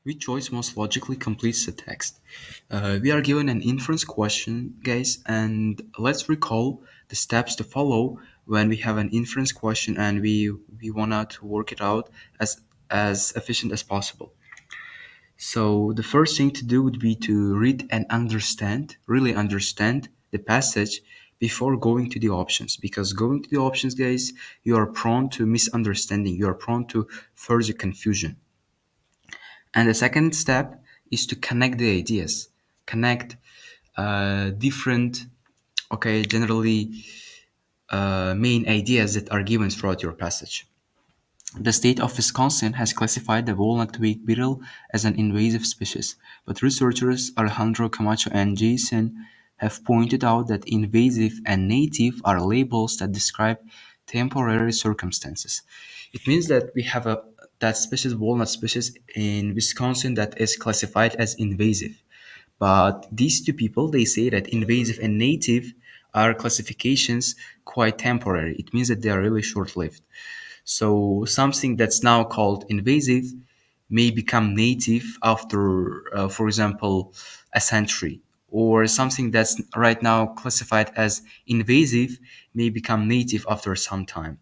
Which choice most logically completes the text? We are given an inference question, guys, and let's recall the steps to follow when we have an inference question and we wanna to work it out as efficient as possible. So the first thing to do would be to read and understand, really understand the passage before going to the options. Because going to the options, guys, you are prone to misunderstanding. You are prone to further confusion. And the second step is to connect the ideas, connect different, okay, generally main ideas that are given throughout your passage. The state of Wisconsin has classified the walnut twig beetle as an invasive species, but researchers Alejandro Camacho and Jason have pointed out that invasive and native are labels that describe temporary circumstances. It means that we have a that species, walnut species in Wisconsin, that is classified as invasive. But these two people, they say that invasive and native are classifications quite temporary. It means that they are really short-lived. So something that's now called invasive may become native after, for example, a century, or something that's right now classified as invasive may become native after some time.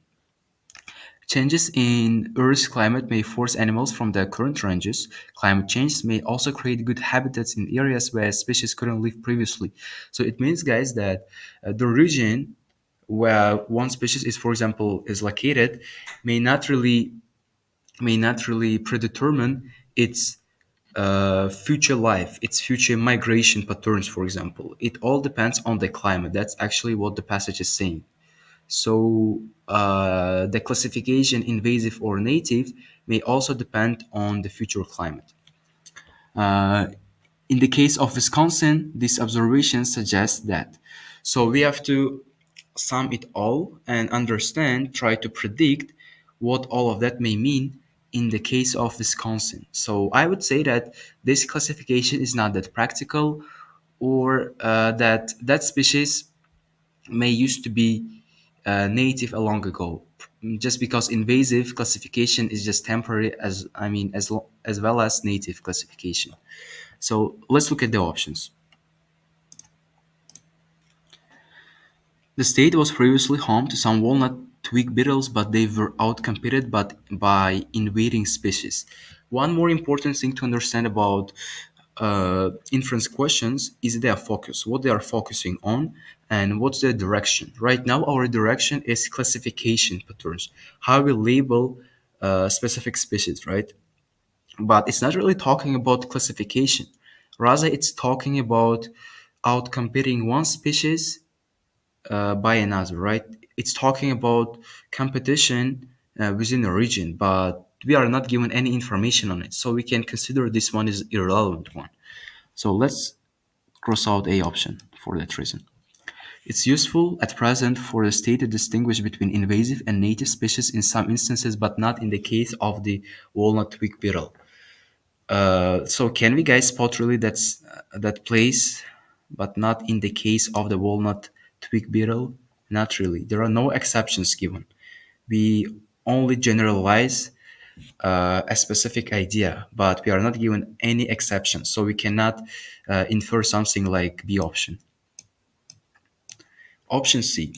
Changes in Earth's climate may force animals from their current ranges. Climate change may also create good habitats in areas where species couldn't live previously. So it means, guys, that the region where one species is, for example, is located may not really predetermine its future life, its future migration patterns, for example. It all depends on the climate. That's actually what the passage is saying. So the classification invasive or native may also depend on the future climate. Uh, in the case of Wisconsin, this observation suggests that. So we have to sum it all and understand, try to predict what all of that may mean in the case of Wisconsin. So I would say that this classification is not that practical, or that species may used to be native a long ago. Just because invasive classification is just temporary, as well as native classification. So let's look at the options. The state was previously home to some walnut twig beetles, but they were outcompeted by invading species. One more important thing to understand about inference questions is their focus, what they are focusing on, and what's their direction. Right now, our direction is classification patterns, how we label specific species, right? But it's not really talking about classification. Rather, it's talking about outcompeting one species by another, right? It's talking about competition within a region, but we are not given any information on it, so we can consider this one is irrelevant one. So let's cross out A option for that reason. It's useful at present for the state to distinguish between invasive and native species in some instances, but not in the case of the walnut twig beetle. So can we guys spot really that place, but not in the case of the walnut twig beetle? Not really. There are no exceptions given. We only generalize a specific idea, but we are not given any exceptions. So we cannot infer something like B option. Option C.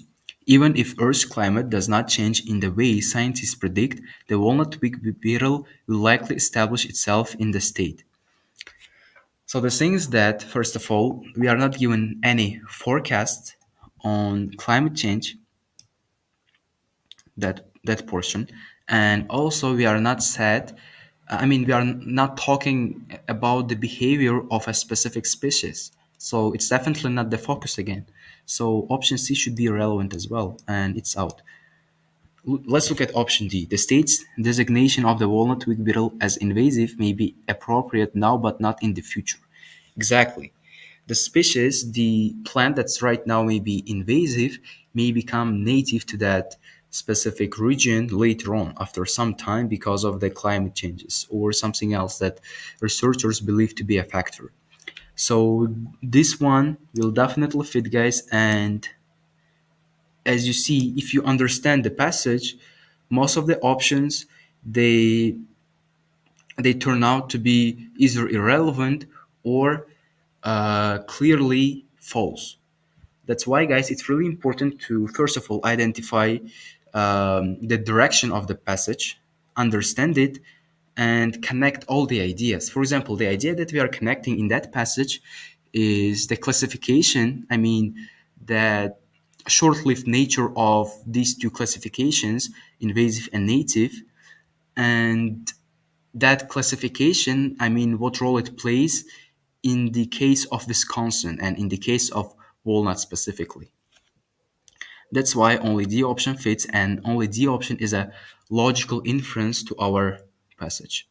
Even if Earth's climate does not change in the way scientists predict, the walnut twig beetle will likely establish itself in the state. So the thing is that, first of all, we are not given any forecast on climate change, that portion, and also we are not said. We are not talking about the behavior of a specific species. So it's definitely not the focus again. So option C should be relevant as well, and it's out. Let's look at option D. The state's designation of the walnut twig beetle as invasive may be appropriate now, but not in the future. Exactly. The species, the plant that's right now may be invasive, may become native to that specific region later on, after some time, because of the climate changes or something else that researchers believe to be a factor. So this one will definitely fit, guys. And as you see, if you understand the passage, most of the options, they they turn out to be either irrelevant or clearly false. That's why, guys, it's really important to first of all identify the direction of the passage, understand it, and connect all the ideas. For example, the idea that we are connecting in that passage is the classification. I mean, that short-lived nature of these two classifications, invasive and native, and that classification, I mean, what role it plays in the case of Wisconsin and in the case of walnut specifically. That's why only D option fits, and only D option is a logical inference to our passage.